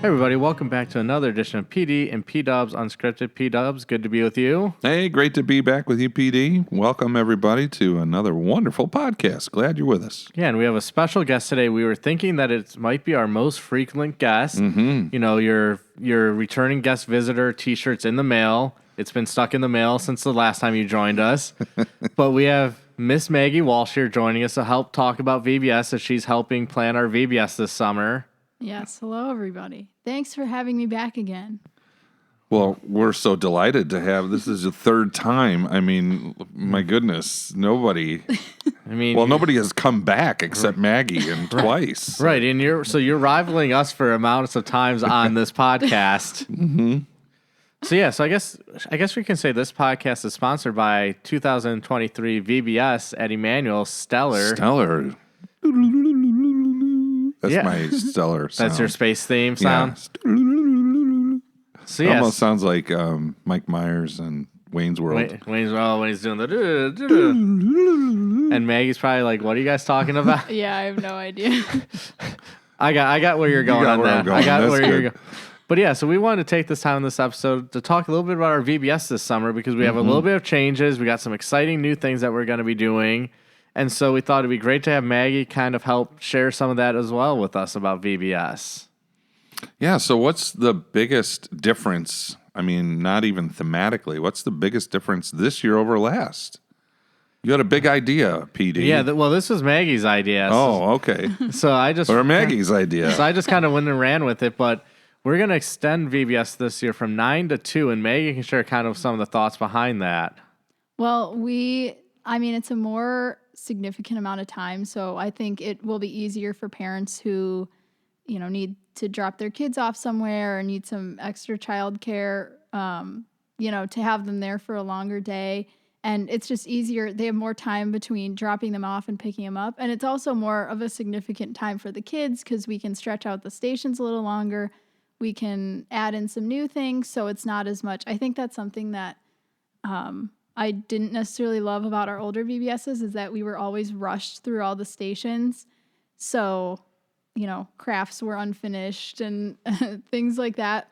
everybody, welcome back to another edition of PD and P-Dubs Unscripted. P-Dubs, good to be with you. Hey, great to be back with you, PD. Welcome, everybody, to another wonderful podcast. Glad you're with us. Yeah, and we have a special guest today. We were thinking that it might be our most frequent guest. Mm-hmm. You know, your returning guest visitor T-shirt's in the mail. It's been stuck in the mail since the last time you joined us. But we have Miss Maggie Walsh here joining us to help talk about VBS as she's helping plan our VBS this summer. Yes, hello everybody. Thanks for having me back again. Well, we're so delighted to have, this is the third time. I mean, my goodness, nobody has come back except Maggie and twice. Right, and you're rivaling us for amounts of times on this podcast. Mm-hmm. So I guess we can say this podcast is sponsored by 2023 VBS at Immanuel Stellar. That's my stellar sound. That's your space theme sound? Yeah. So yes. Almost sounds like Mike Myers and Wayne's World. Wayne's World when he's doing the and Maggie's probably like, what are you guys talking about? Yeah, I have no idea. I got where you're going on that. I got where you're going. But yeah, so we wanted to take this time in this episode to talk a little bit about our VBS this summer because we have a little bit of changes. We got some exciting new things that we're going to be doing. And so we thought it'd be great to have Maggie kind of help share some of that as well with us about VBS. Yeah, so what's the biggest difference? I mean, not even thematically. What's the biggest difference this year over last? You had a big idea, PD. Yeah, well, this was Maggie's idea. Oh, okay. Or Maggie's idea. So I just kind of went and ran with it, but we're going to extend VBS this year from 9 to 2, and Maggie can share kind of some of the thoughts behind that. Well, it's a more significant amount of time, so I think it will be easier for parents who, need to drop their kids off somewhere or need some extra childcare, to have them there for a longer day. And it's just easier. They have more time between dropping them off and picking them up. And it's also more of a significant time for the kids because we can stretch out the stations a little longer. We can add in some new things, so it's not as much. I think that's something that I didn't necessarily love about our older VBSs is that we were always rushed through all the stations. So, crafts were unfinished and things like that.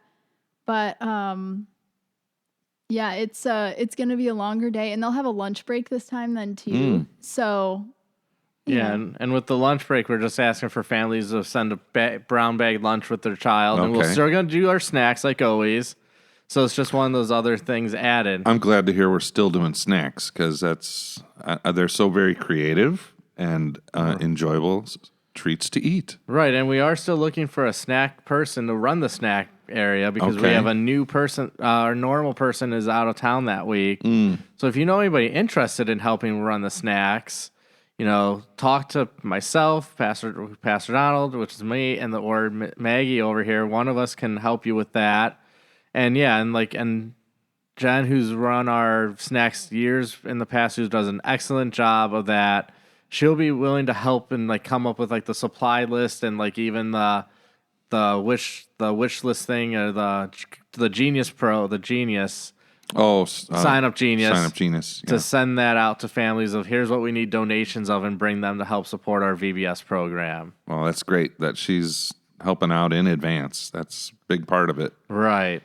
But it's going to be a longer day, and they'll have a lunch break this time then too. So. Yeah, and with the lunch break, we're just asking for families to send a brown bag lunch with their child. Okay. And we're still going to do our snacks like always. So it's just one of those other things added. I'm glad to hear we're still doing snacks because they're so very creative and enjoyable treats to eat. Right, and we are still looking for a snack person to run the snack area because we have a new person. Our normal person is out of town that week. So if you know anybody interested in helping run the snacks, talk to myself, Pastor Donald, which is me, or Maggie over here. One of us can help you with that. And and Jen, who's run our snacks years in the past, who does an excellent job of that. She'll be willing to help and come up with the supply list and even the wish list thing or the Genius Pro, the Genius. Sign Up Genius. To send that out to families of here's what we need donations of and bring them to help support our VBS program. Well, that's great that she's helping out in advance. That's a big part of it. Right.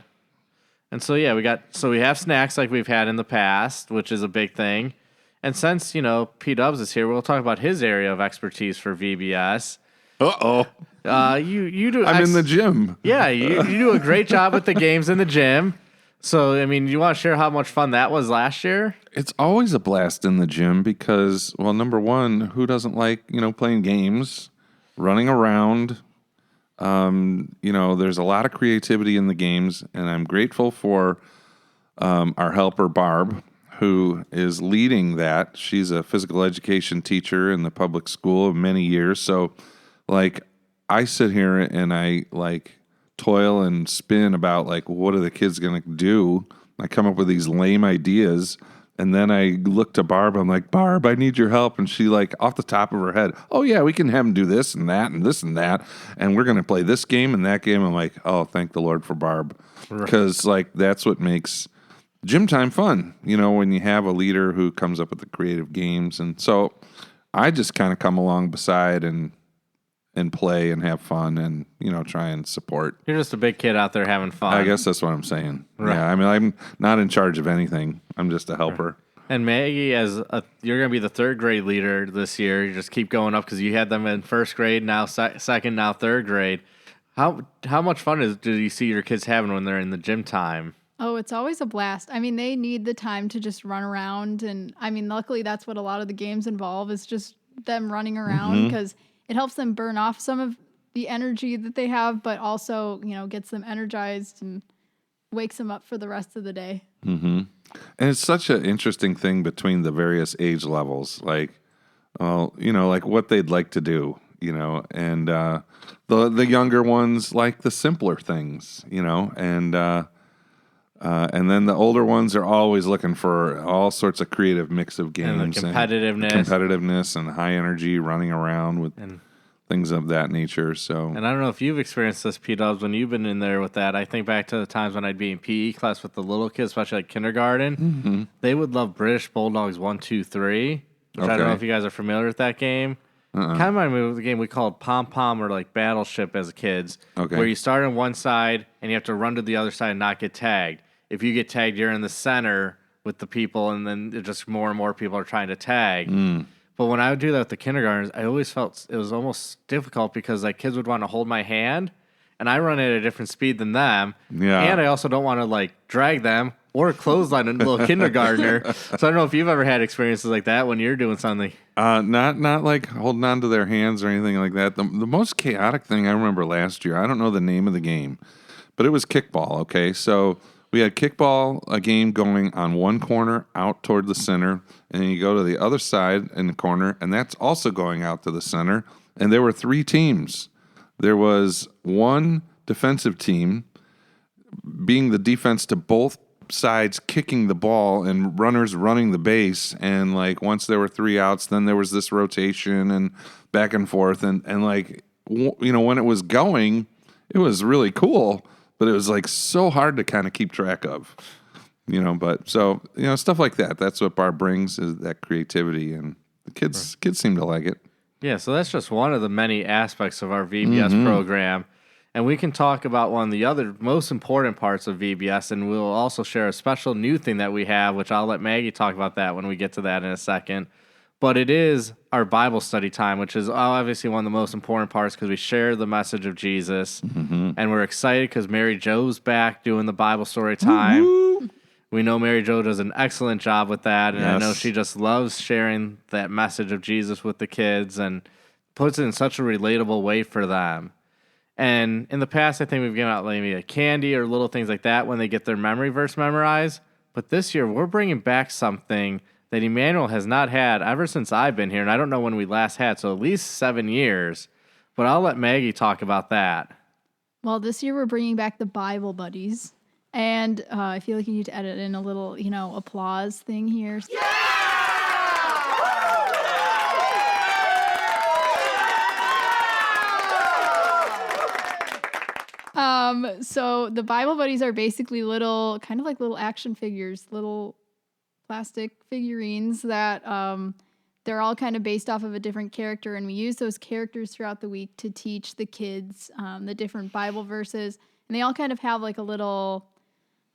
And so we have snacks like we've had in the past, which is a big thing. And since, P-Dubs is here, we'll talk about his area of expertise for VBS. Uh-oh. You do. I'm in the gym. Yeah, you do a great job with the games in the gym. So, you want to share how much fun that was last year? It's always a blast in the gym because, well, number one, who doesn't like, playing games, running around? There's a lot of creativity in the games, and I'm grateful for our helper, Barb, who is leading that. She's a physical education teacher in the public school of many years. So, I sit here and I, toil and spin about what are the kids going to do. I come up with these lame ideas, and then I look to Barb. I'm like, Barb, I need your help. And she off the top of her head, oh yeah, we can have them do this and that and this and that, and we're going to play this game and that game. I'm like, oh, thank the Lord for Barb, because that's what makes gym time fun. When you have a leader who comes up with the creative games, and so I just kind of come along beside and and play and have fun and, try and support. You're just a big kid out there having fun. I guess that's what I'm saying. Right. Yeah, I mean, I'm not in charge of anything. I'm just a helper. Right. And Maggie, you're going to be the third grade leader this year. You just keep going up because you had them in first grade, now second, now third grade. How much fun do you see your kids having when they're in the gym time? Oh, it's always a blast. I mean, they need the time to just run around. And I mean, luckily, that's what a lot of the games involve is just them running around because it helps them burn off some of the energy that they have, but also, gets them energized and wakes them up for the rest of the day. Mm-hmm. And it's such an interesting thing between the various age levels, like what they'd like to do, and the younger ones like the simpler things, and then the older ones are always looking for all sorts of creative mix of games and competitiveness and high energy, running around with things of that nature. So, and I don't know if you've experienced this, P-Dubs, when you've been in there with that. I think back to the times when I'd be in PE class with the little kids, especially like kindergarten. Mm-hmm. They would love British Bulldogs 1, 2, 3. Which I don't know if you guys are familiar with that game. Kind of reminded me of the game we called Pom Pom or like Battleship as kids, where you start on one side and you have to run to the other side and not get tagged. If you get tagged, you're in the center with the people, and then just more and more people are trying to tag. But when I would do that with the kindergartners, I always felt it was almost difficult because like kids would want to hold my hand, and I run at a different speed than them. Yeah. And I also don't want to like drag them or clothesline a little kindergartner. So I don't know if you've ever had experiences like that when you're doing something. Not like holding on to their hands or anything like that. The most chaotic thing I remember last year, I don't know the name of the game, but it was kickball, okay? So we had kickball, a game going on one corner out toward the center, and then you go to the other side in the corner, and that's also going out to the center. And there were 3 teams. There was one defensive team being the defense to both sides, kicking the ball, and runners running the base. And like once there were 3 outs, then there was this rotation and back and forth. And like, when it was going, it was really cool. But it was like so hard to kind of keep track of, But so stuff like that. That's what Barb brings, is that creativity, and the kids seem to like it. Yeah, so that's just one of the many aspects of our VBS program, and we can talk about one of the other most important parts of VBS, and we'll also share a special new thing that we have, which I'll let Maggie talk about that when we get to that in a second. But it is our Bible study time, which is obviously one of the most important parts because we share the message of Jesus. Mm-hmm. And we're excited because Mary Jo's back doing the Bible story time. Woo-hoo! We know Mary Jo does an excellent job with that. And I know she just loves sharing that message of Jesus with the kids and puts it in such a relatable way for them. And in the past, I think we've given out maybe a candy or little things like that when they get their memory verse memorized. But this year, we're bringing back something that Immanuel has not had ever since I've been here, and I don't know when we last had, so at least 7 years. But I'll let Maggie talk about that. Well, this year we're bringing back the Bible Buddies, and I feel like you need to edit in a little, applause thing here. Yeah! So the Bible Buddies are basically little action figures, little plastic figurines that they're all kind of based off of a different character, and we use those characters throughout the week to teach the kids the different Bible verses, and they all kind of have like a little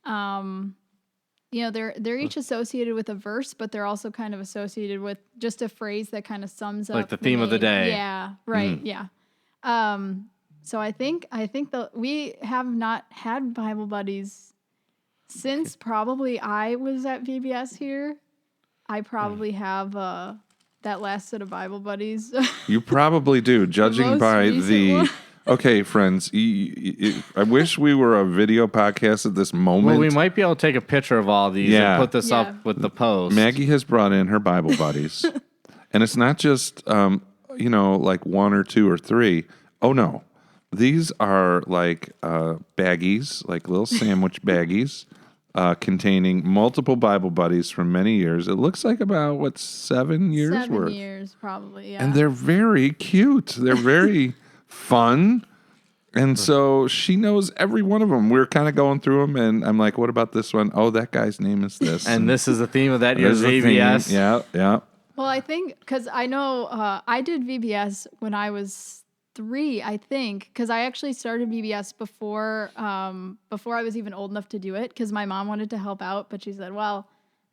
they're each associated with a verse, but they're also kind of associated with just a phrase that kind of sums up like the theme of the day. Yeah, right. Yeah. So I think that we have not had Bible Buddies since probably I was at VBS here. I probably have that last set of Bible Buddies. You probably do, judging by the... Okay, friends, I wish we were a video podcast at this moment. Well, we might be able to take a picture of all these and put this up with the post. Maggie has brought in her Bible Buddies. And it's not just, like 1 or 2 or 3. Oh, no. These are like baggies, like little sandwich baggies. Containing multiple Bible Buddies from many years. It looks like about, 7 years worth? 7 years, probably, yeah. And they're very cute. They're very fun. And so she knows every one of them. We're kind of going through them, and I'm like, what about this one? Oh, that guy's name is this. And this is the theme of that year's VBS. Yeah. Well, I think, because I know I did VBS when I was 3, I think, because I actually started VBS before I was even old enough to do it, because my mom wanted to help out, but she said, well,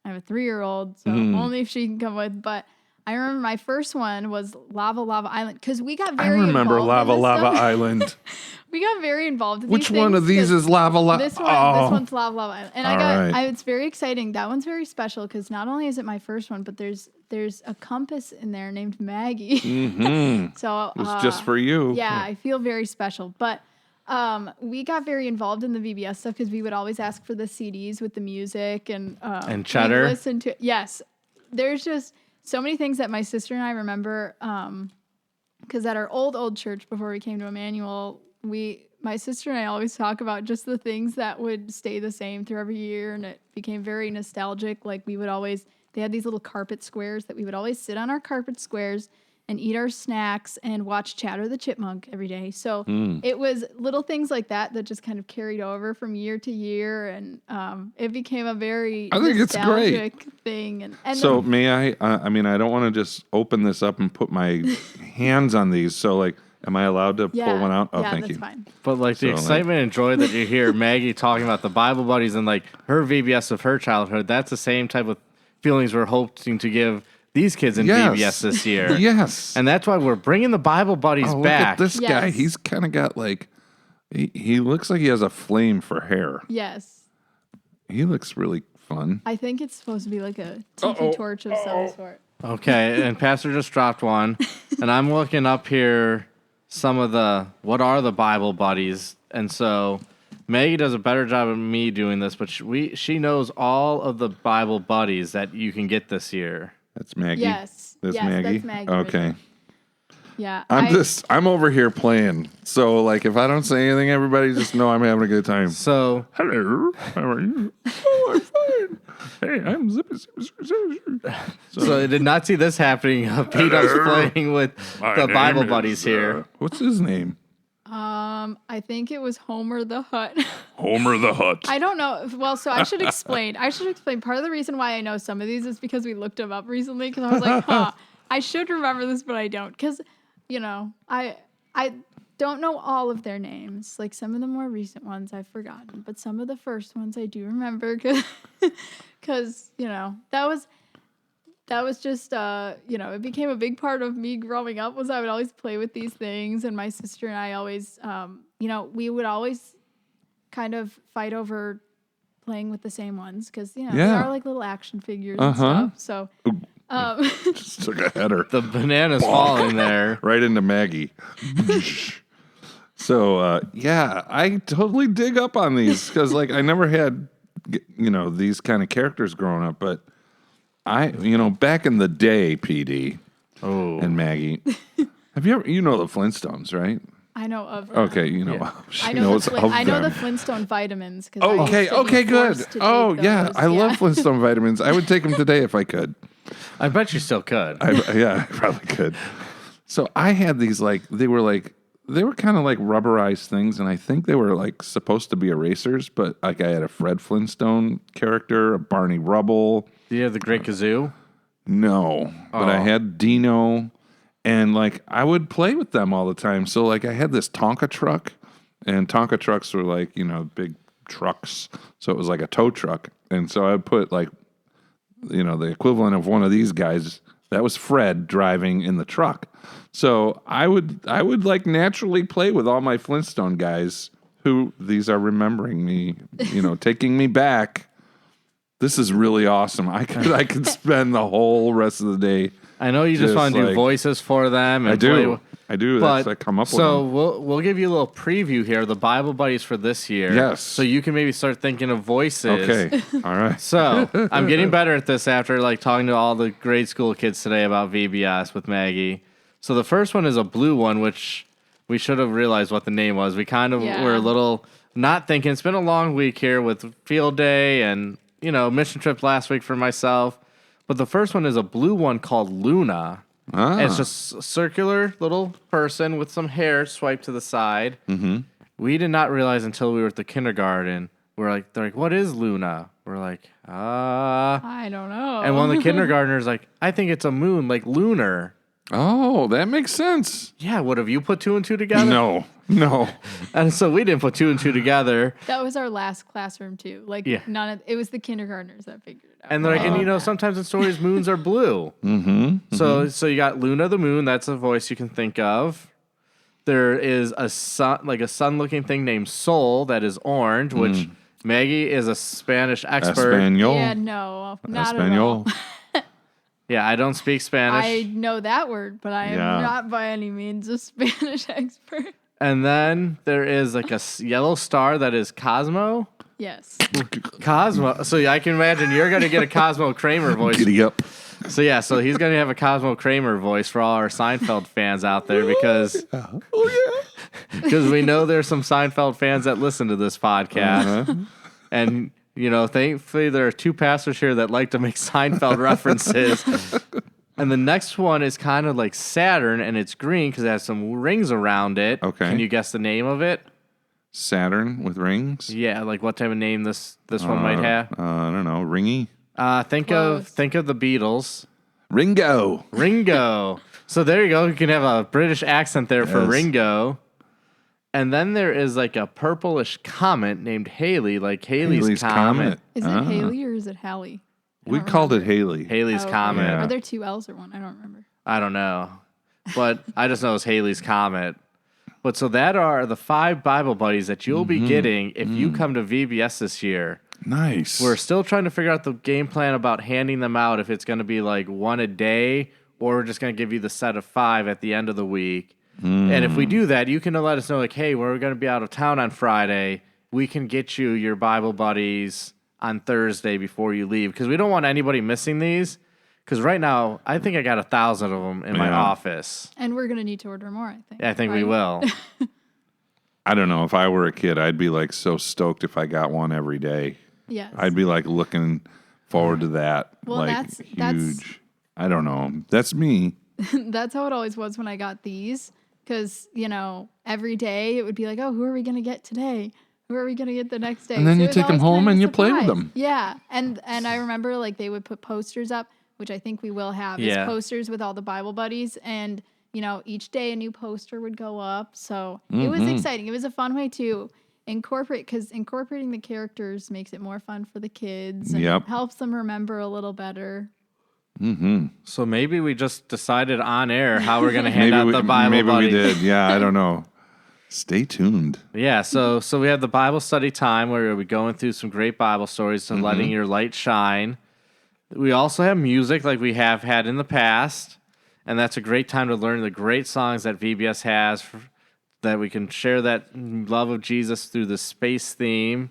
I have a 3-year-old, so only if she can come with. But I remember my first one was Lava Island, because we got very involved. I remember in Lava this stuff. Island. We got very involved in Which these one things, of these is Lava? This one's Lava Island. And right. it's very exciting. That one's very special because not only is it my first one, but there's a compass in there named Maggie. Mm-hmm. So it's just for you. Yeah, I feel very special. But we got very involved in the VBS stuff because we would always ask for the CDs with the music and cheddar. Listen to yes. There's just so many things that my sister and I remember because at our old church before we came to Immanuel, my sister and I always talk about just the things that would stay the same through every year, and it became very nostalgic. Like they had these little carpet squares that we would always sit on our carpet squares and eat our snacks and watch Chatter the Chipmunk every day. So it was little things like that just kind of carried over from year to year, and it became a very nostalgic thing. And so may I mean, I don't want to just open this up and put my hands on these. So like, am I allowed to pull one out? Oh, yeah, thank that's you. Fine. But like the excitement and joy that you hear Maggie talking about the Bible buddies and like her VBS of her childhood, that's the same type of feelings we're hoping to give these kids in VBS this year. Yes. And that's why we're bringing the Bible buddies look back. at this guy. He's kind of got like, he looks like he has a flame for hair. Yes. He looks really fun. I think it's supposed to be like a tiki torch of some sort. Okay, and Pastor just dropped one. And I'm looking up here some of what are the Bible buddies. And so Maggie does a better job of me doing this, but she knows all of the Bible buddies that you can get this year. That's Maggie. Yes. That's yes, Maggie. That's Maggie. Okay. Yeah. I'm over here playing. So like if I don't say anything, everybody just know I'm having a good time. So hello, how are you? Oh, I'm fine. Hey, I'm zippy. So I did not see this happening. Peter's playing with the Bible buddies here. What's his name? I think it was Homer the Hutt. Homer the Hutt. I don't know. Well, so I should explain. Part of the reason why I know some of these is because we looked them up recently. Because I was like, I should remember this, but I don't. Because, I don't know all of their names. Like some of the more recent ones I've forgotten, but some of the first ones I do remember. Because that was just, it became a big part of me growing up was I would always play with these things. And my sister and I always, we would always kind of fight over playing with the same ones because, they are like little action figures and stuff. So, just took a header. The banana's falling there. Right into Maggie. So, I totally dig up on these because, like, I never had, these kind of characters growing up, but back in the day, PD and Maggie, have you ever, the Flintstones, right? I know of them. Okay, I know the Flintstone vitamins. Okay, good. Oh, yeah, I love Flintstone vitamins. I would take them today if I could. I bet you still could. I probably could. So I had these, they were kind of like rubberized things, and I think they were like supposed to be erasers, but like I had a Fred Flintstone character, a Barney Rubble. Do you have the Great Kazoo? No, but I had Dino, and like I would play with them all the time. So like I had this Tonka truck, and Tonka trucks were like, big trucks. So it was like a tow truck. And so I would put like, the equivalent of one of these guys. That was Fred driving in the truck. So I would like naturally play with all my Flintstone guys who these are remembering me, taking me back. This is really awesome. I could spend the whole rest of the day. I know you just want to do voices for them. And I do. That's I come up with them. So we'll give you a little preview here, the Bible buddies for this year. Yes. So you can maybe start thinking of voices. Okay. All right. So I'm getting better at this after like talking to all the grade school kids today about VBS with Maggie. So the first one is a blue one, which we should have realized what the name was. We kind of were a little not thinking. It's been a long week here with field day and, mission trip last week for myself. But the first one is a blue one called Luna. And it's just a circular little person with some hair swiped to the side. Mm-hmm. We did not realize until we were at the kindergarten. They're like, what is Luna? We're like, I don't know. And one of the kindergartners like, I think it's a moon, like lunar. Oh, that makes sense. Yeah, what have you put 2 and 2 together? No. And so we didn't put 2 and 2 together. That was our last classroom too. Like it was the kindergartners that figured it out. And they're like, and sometimes in stories moons are blue. So you got Luna the moon. That's a voice you can think of. There is a sun-looking thing named Sol that is orange, which Maggie is a Spanish expert. Espanol. Yeah, no, not Espanol. at all. Yeah, I don't speak Spanish. I know that word, but I am not by any means a Spanish expert. And then there is like a yellow star that is Cosmo. Yes. Cosmo. So I can imagine you're going to get a Cosmo Kramer voice. Giddy up. So he's going to have a Cosmo Kramer voice for all our Seinfeld fans out there because we know there's some Seinfeld fans that listen to this podcast. And, thankfully there are 2 pastors here that like to make Seinfeld references. And the next one is kind of like Saturn, and it's green because it has some rings around it. Okay. Can you guess the name of it? Saturn with rings? Yeah, like what type of name this one might have? I don't know. Ringy? Think of the Beatles. Ringo. So there you go. You can have a British accent there for Yes. Ringo. And then there is like a purplish comet named Haley, like Haley's Comet. Is it Haley or is it Hallie? We called it Haley. Haley's Comet. Yeah. Are there 2 L's or 1? I don't remember. I don't know. But I just know it's Haley's Comet. But so that are the 5 Bible buddies that you'll be getting if you come to VBS this year. Nice. We're still trying to figure out the game plan about handing them out, if it's going to be like 1 a day or we're just going to give you the set of 5 at the end of the week. And if we do that, you can let us know, like, hey, we're going to be out of town on Friday. We can get you your Bible buddies on Thursday before you leave, because we don't want anybody missing these. Because right now, I think I got 1,000 of them in my office. And we're going to need to order more, I think. Yeah, I think we will. I don't know. If I were a kid, I'd be like so stoked if I got one every day. Yes. I'd be like looking forward to that. Well, like that's huge. I don't know. That's me. That's how it always was when I got these. Because, every day it would be like, oh, who are we going to get today? Who are we going to get the next day? And then So you it was take them always kind home of a and you play with surprise. them. Yeah. And I remember like they would put posters up, which I think we will have, is posters with all the Bible buddies. And, each day a new poster would go up. So it was exciting. It was a fun way to incorporate, because incorporating the characters makes it more fun for the kids and helps them remember a little better. So maybe we just decided on air how we're going to hand out the Bible buddies. Maybe we did. Yeah, I don't know. Stay tuned. Yeah, so we have the Bible study time where we'll be going through some great Bible stories and letting your light shine. We also have music like we have had in the past, and that's a great time to learn the great songs that VBS has, that we can share that love of Jesus through the space theme.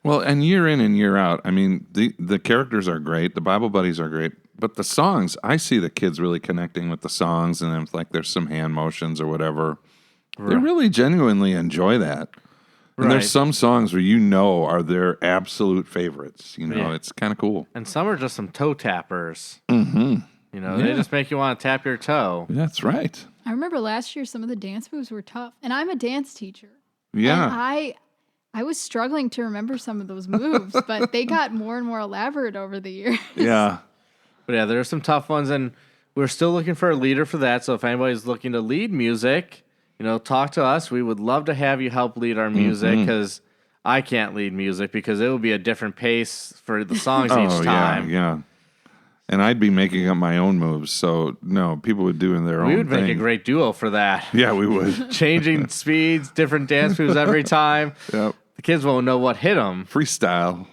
Well, and year in and year out, I mean, the characters are great, the Bible buddies are great, but the songs, I see the kids really connecting with the songs, and if like there's some hand motions or whatever, they really genuinely enjoy that. And there's some songs where are their absolute favorites. It's kind of cool. And some are just some toe tappers. They just make you want to tap your toe. That's right. I remember last year some of the dance moves were tough. And I'm a dance teacher. Yeah. And I was struggling to remember some of those moves, but they got more and more elaborate over the years. Yeah. But yeah, there are some tough ones, and we're still looking for a leader for that. So if anybody's looking to lead music, talk to us. We would love to have you help lead our music, because I can't lead music because it will be a different pace for the songs each time. Yeah. And I'd be making up my own moves, so no, people would do in their own thing. We would make a great duo for that. Yeah, we would. Changing speeds, different dance moves every time. Yep. The kids won't know what hit them. Freestyle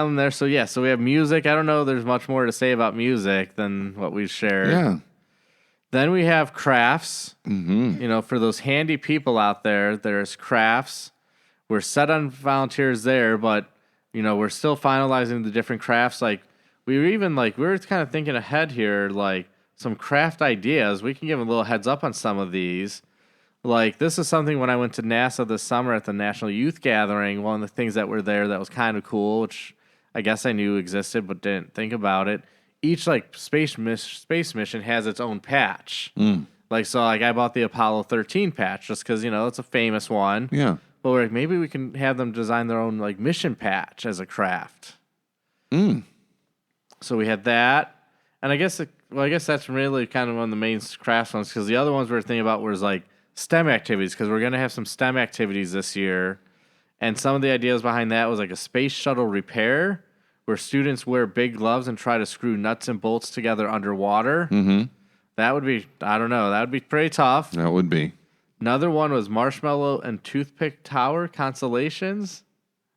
in there. So we have music. I don't know there's much more to say about music than what we've shared. Yeah. Then we have crafts. For those handy people out there, there's crafts. We're set on volunteers there, but, we're still finalizing the different crafts. Like, we're kind of thinking ahead here, like some craft ideas. We can give a little heads up on some of these. Like, this is something when I went to NASA this summer at the National Youth Gathering, one of the things that were there that was kind of cool, which I guess I knew existed but didn't think about it. Each, space mission has its own patch. I bought the Apollo 13 patch just because, it's a famous one. Yeah. But maybe we can have them design their own, mission patch as a craft. So we had that. And I guess well, I guess that's really kind of one of the main crafts ones, because the other ones we were thinking about was like STEM activities, because we're going to have some STEM activities this year. And some of the ideas behind that was like a space shuttle repair, where students wear big gloves and try to screw nuts and bolts together underwater. Mm-hmm. That would be, I don't know, that would be pretty tough. That would be. Another one was marshmallow and toothpick tower constellations.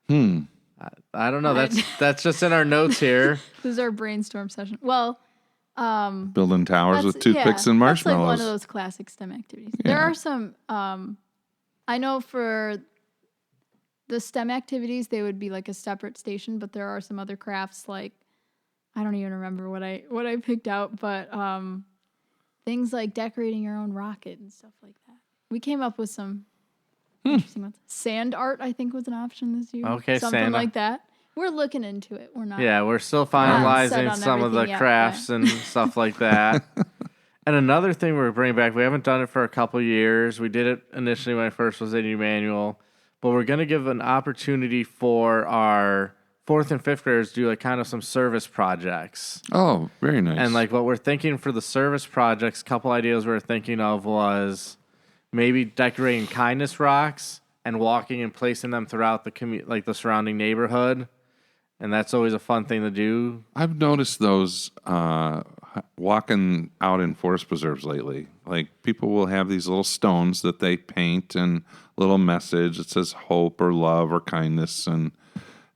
I don't know. That's just in our notes here. This is our brainstorm session. Well, building towers with toothpicks and marshmallows. That's like one of those classic STEM activities. Yeah. There are some. I know for the STEM activities, they would be like a separate station, but there are some other crafts like I don't even remember what I picked out, but things like decorating your own rocket and stuff like that. We came up with some interesting ones. Sand art, I think, was an option this year. Okay, something like that. We're looking into it. We're not. Yeah, we're still finalizing some of the crafts and stuff like that. And another thing we're bringing back, we haven't done it for a couple of years. We did it initially when I first was at Immanuel, but we're going to give an opportunity for our 4th and 5th graders to do like kind of some service projects. Oh, very nice. And like what we're thinking for the service projects, a couple ideas we were thinking of was maybe decorating kindness rocks and walking and placing them throughout the like the surrounding neighborhood. And that's always a fun thing to do. I've noticed those walking out in forest preserves lately. Like people will have these little stones that they paint and a little message. It says hope or love or kindness. And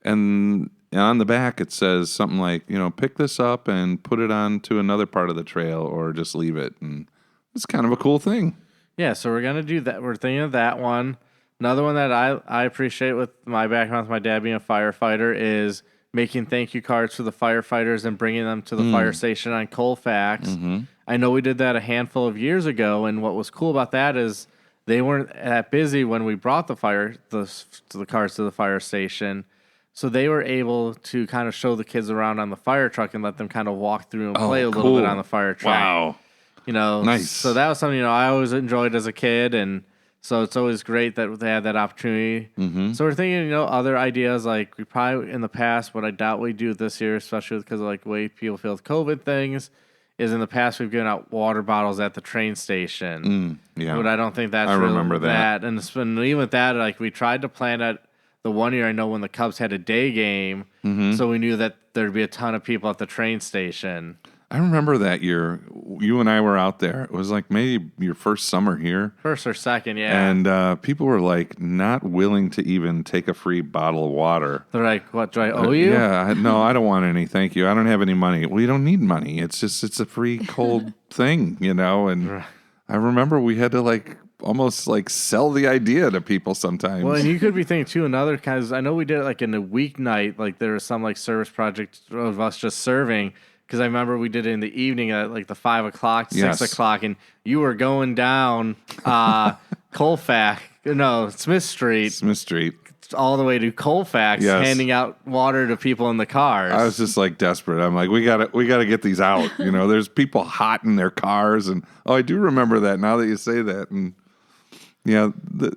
on the back it says something like, pick this up and put it on to another part of the trail or just leave it. And it's kind of a cool thing. Yeah, so we're going to do that. We're thinking of that one. Another one that I appreciate with my background with my dad being a firefighter is making thank you cards for the firefighters and bringing them to the fire station on Colfax. Mm-hmm. I know we did that a handful of years ago, and what was cool about that is they weren't that busy when we brought the cards to the fire station, so they were able to kind of show the kids around on the fire truck and let them kind of walk through and play a little bit on the fire truck. Wow. Nice. So that was something, I always enjoyed as a kid, and so it's always great that they had that opportunity. Mm-hmm. So we're thinking, other ideas like we probably in the past, what I doubt we do this year, especially because of like the way people feel with COVID things, is in the past we've given out water bottles at the train station. Yeah. But I don't think that's remember that. And even with that, like we tried to plan it the one year I know when the Cubs had a day game, so we knew that there'd be a ton of people at the train station. I remember that year, you and I were out there. It was like maybe your first summer here. First or second, yeah. And people were like not willing to even take a free bottle of water. They're like, what, do I owe you? Yeah, no, I don't want any, thank you. I don't have any money. Well, you don't need money. It's a free cold thing, And I remember we had to almost sell the idea to people sometimes. Well, and you could be thinking too, another because I know we did it in a weeknight, there was some service project of us just serving. Because I remember we did it in the evening at the 5 o'clock, 6 o'clock, and you were going down Colfax, Smith Street, all the way to Colfax, handing out water to people in the cars. I was just desperate. I'm like, we gotta get these out. There's people hot in their cars, and I do remember that now that you say that, and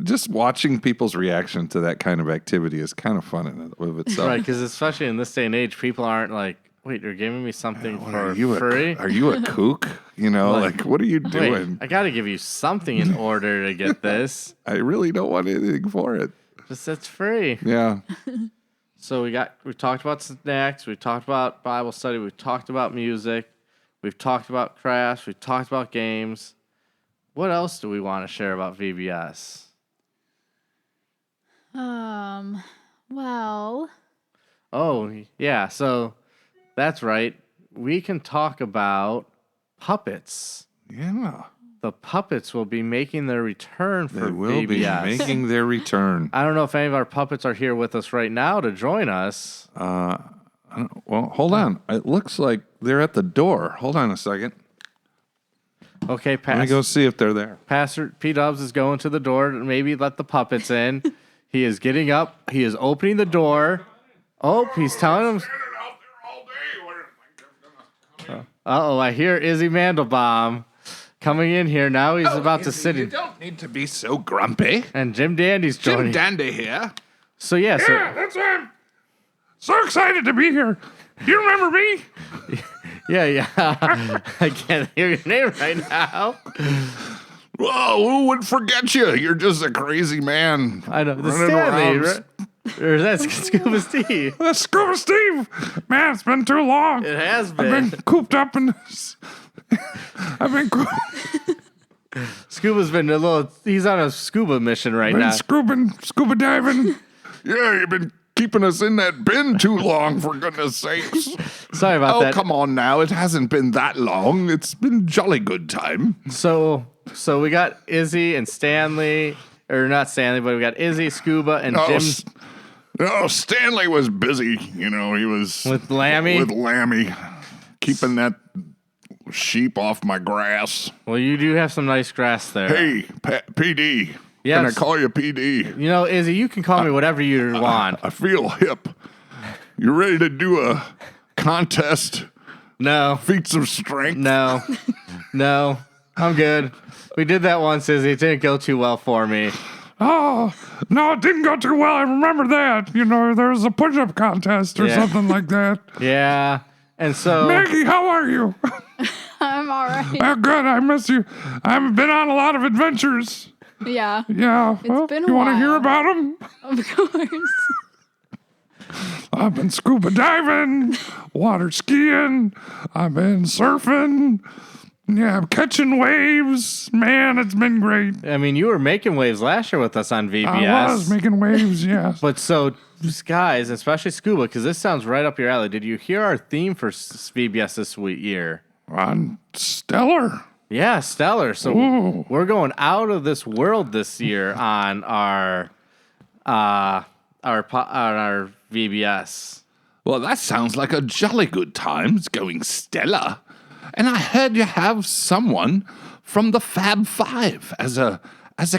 just watching people's reaction to that kind of activity is kind of fun in and of itself. Right, because especially in this day and age, people aren't wait, you're giving me something for free? Are you a kook? What are you doing? Wait, I got to give you something in order to get this. I really don't want anything for it. Just it's free. Yeah. So we talked about snacks. We talked about Bible study. We talked about music. We've talked about crafts. We've talked about games. What else do we want to share about VBS? Well. Oh, yeah. So that's right. We can talk about puppets. Yeah. The puppets will be making their return for VBS. They will be making their return. I don't know if any of our puppets are here with us right now to join us. Well, hold on. It looks like they're at the door. Hold on a second. Okay, let me go see if they're there. Pastor P-Dubs is going to the door to maybe let the puppets in. He is getting up. He is opening the door. Oh, he's telling them. Uh-oh, I hear Izzy Mandelbaum coming in here. Now he's about to sit in. You don't need to be so grumpy. And Jim Dandy's joining. Jim Dandy here. So, yeah. Yeah, that's him. So excited to be here. Do you remember me? Yeah. I can't hear your name right now. Whoa, who would forget you? You're just a crazy man. I know. The Stanley, right? Or that's Scuba Steve. That's Scuba Steve. Man, it's been too long. It has been. I've been cooped up in this. Scuba's been he's on a scuba mission right now. Scuba diving. Yeah, you've been keeping us in that bin too long, for goodness sakes. Sorry about that. Oh, come on now. It hasn't been that long. It's been jolly good time. So we got Izzy and Stanley, or not Stanley, but we got Izzy, Scuba, and Jim. No, Stanley was busy. He was with Lammy, keeping that sheep off my grass. Well, you do have some nice grass there. Hey, PD. Yes. Can I call you PD? Izzy, you can call me whatever you want. I feel hip. You ready to do a contest? No. Feats of strength? No. I'm good. We did that once, Izzy. It didn't go too well for me. Oh, no, it didn't go too well. I remember that. There was a push-up contest or something like that. Yeah. And so... Maggie, how are you? I'm all right. Oh, good. I miss you. I've been on a lot of adventures. Yeah. Yeah. It's been a You want to while. hear about them? Of course. I've been scuba diving, water skiing. I've been surfing. Yeah, I'm catching waves. Man, it's been great. I mean, you were making waves last year with us on VBS. I was making waves, yes. But so, guys, especially Scuba, because this sounds right up your alley. Did you hear our theme for VBS this year? On Stellar. Yeah, Stellar. So Ooh. we're going out of this world this year on our VBS. Well, that sounds like a jolly good time. It's going stellar. And I heard you have someone from the Fab Five as a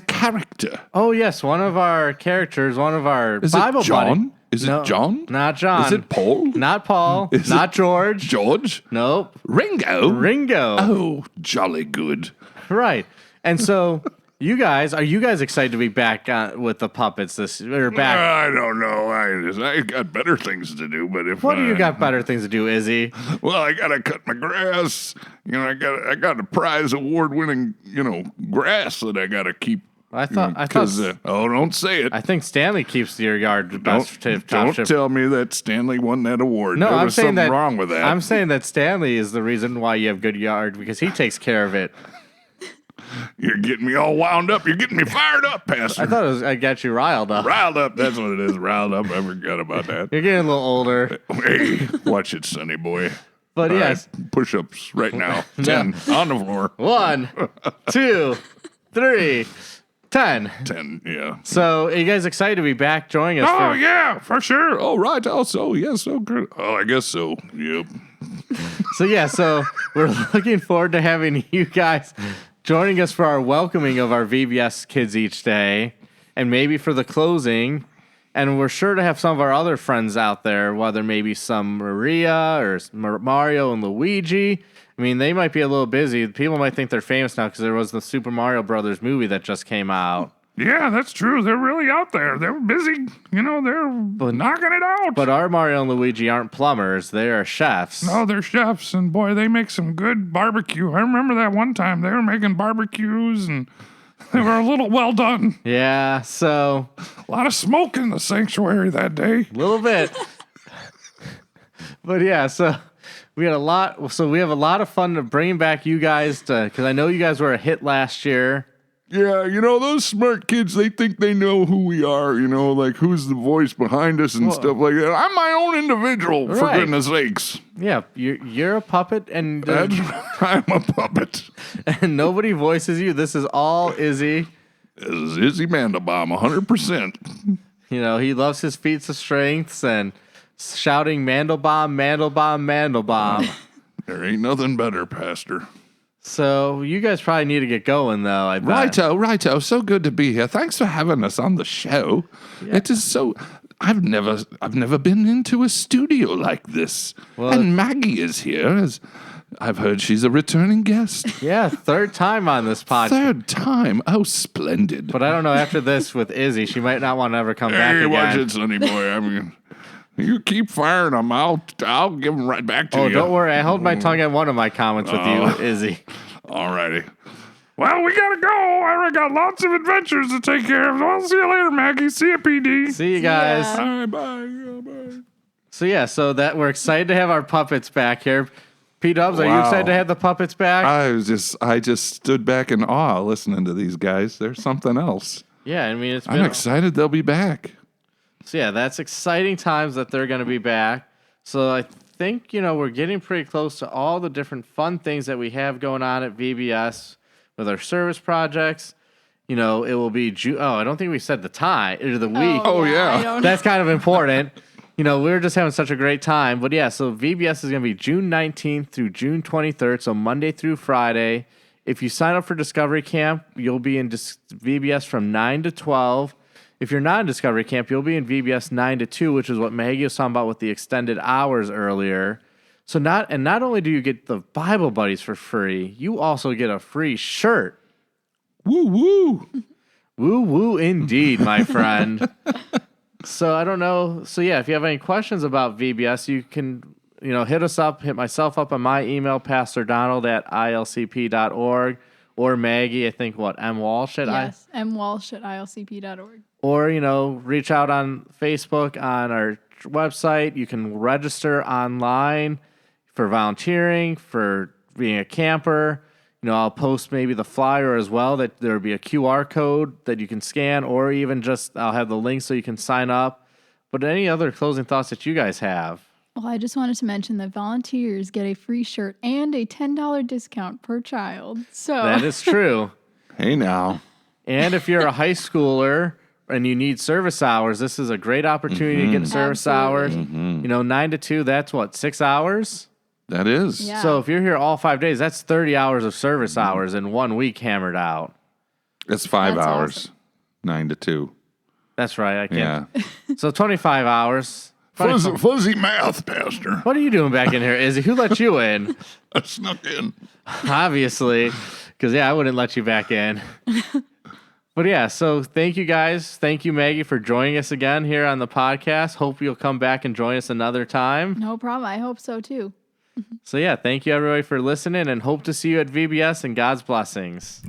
character. Oh yes, one of our characters, one of our Is Bible it John? buddy. Is No, it John? Not John. Is it Paul? Not Paul. Is not it George. George? Nope. Ringo? Ringo. Oh, jolly good. Right. And so, are you guys excited to be back with the puppets back? I don't know. I got better things to do, but if What do you got better things to do, Izzy? Well, I gotta cut my grass. I got a prize award-winning, grass that I gotta keep. Don't say it. I think Stanley keeps your yard best. Don't tell me that Stanley won that award. No, there I'm was saying something that wrong with that. I'm saying that Stanley is the reason why you have good yard because he takes care of it. You're getting me all wound up. You're getting me fired up, Pastor. I thought I got you riled up. Riled up. That's what it is. Riled up. I forgot about that. You're getting a little older. Hey, watch it, Sonny boy. But All yes. right, push-ups right now. 10 on the floor. 1, 2, 3, 10. 10, yeah. So, are you guys excited to be back joining us? Oh, yeah, for sure. Oh, right. Also, yes. Oh, good. Oh, I guess so. Yep. So we're looking forward to having you guys joining us for our welcoming of our VBS kids each day, and maybe for the closing. And we're sure to have some of our other friends out there, whether maybe some Maria or Mario and Luigi. I mean, they might be a little busy. People might think they're famous now because there was the Super Mario Brothers movie that just came out. Yeah, that's true. They're really out there. They're busy. They're knocking it out. But our Mario and Luigi aren't plumbers. They are chefs. No, they're chefs, and boy, they make some good barbecue. I remember that one time they were making barbecues, and they were a little well done. Yeah, so... A lot of smoke in the sanctuary that day. A little bit. But yeah, so... We have a lot of fun to bringing back you guys because I know you guys were a hit last year. Yeah, those smart kids, they think they know who we are, like who's the voice behind us and stuff like that. I'm my own individual, for Right. goodness sakes. Yeah, you're a puppet, and I'm a puppet. and nobody voices you. This is all Izzy. This is Izzy Mandelbaum, 100%. He loves his feats of strengths and shouting Mandelbaum, Mandelbaum, Mandelbaum. There ain't nothing better, Pastor. So you guys probably need to get going, though. I bet. Righto. So good to be here. Thanks for having us on the show. Yeah. It is so. I've never been into a studio like this. Well, and Maggie is here, as I've heard she's a returning guest. Yeah, third time on this podcast. Third time. Oh, splendid. But I don't know. After this with Izzy, she might not want to ever come back again. Watch it, Sonny boy. You keep firing them. I'll give them right back to you. Oh, don't worry. I held my tongue at one of my comments with you, Izzy. All righty. Well, we gotta go. I got lots of adventures to take care of. I'll see you later, Maggie. See you, PD. See you guys. ya. Bye, bye. Yeah, bye. So that we're excited to have our puppets back here. P-Dubs, are you Wow. excited to have the puppets back? I just stood back in awe listening to these guys. There's something else. Yeah, I mean, I'm excited they'll be back. So yeah, that's exciting times that they're going to be back. So I think, we're getting pretty close to all the different fun things that we have going on at VBS with our service projects. It will be I don't think we said the time or the week. Oh, yeah. I don't That's kind of important. We're just having such a great time. But yeah, so VBS is going to be June 19th through June 23rd, so Monday through Friday. If you sign up for Discovery Camp, you'll be in VBS from 9 to 12. If you're not in Discovery Camp, you'll be in VBS 9 to 2, which is what Maggie was talking about with the extended hours earlier. So not only do you get the Bible Buddies for free, you also get a free shirt. Woo woo. Woo woo indeed, my friend. So I don't know. So yeah, if you have any questions about VBS, you can, hit us up, hit myself up on my email, pastordonald@ilcp.org, or Maggie, I think M. Walsh at Yes, mwalsh@ilcp.org. or, reach out on Facebook on our website. You can register online for volunteering, for being a camper. I'll post maybe the flyer as well, that there'll be a QR code that you can scan, or even just I'll have the link so you can sign up. But any other closing thoughts that you guys have? Well, I just wanted to mention that volunteers get a free shirt and a $10 discount per child. So That is true. Hey now. And if you're a high schooler and you need service hours, this is a great opportunity to get service hours. Absolutely. 9 to 2, that's 6 hours? That is. Yeah. So if you're here all 5 days, that's 30 hours of service hours in 1 week hammered out. It's 5 That's hours. awesome. 9 to 2. That's right. I can't. Yeah. So 25 hours. Fuzzy math, Pastor. What are you doing back in here, Izzy? Who let you in? I snuck in. Obviously. Because, I wouldn't let you back in. But, so thank you guys. Thank you, Maggie, for joining us again here on the podcast. Hope you'll come back and join us another time. No problem. I hope so too. So, thank you, everybody, for listening, and hope to see you at VBS, and God's blessings.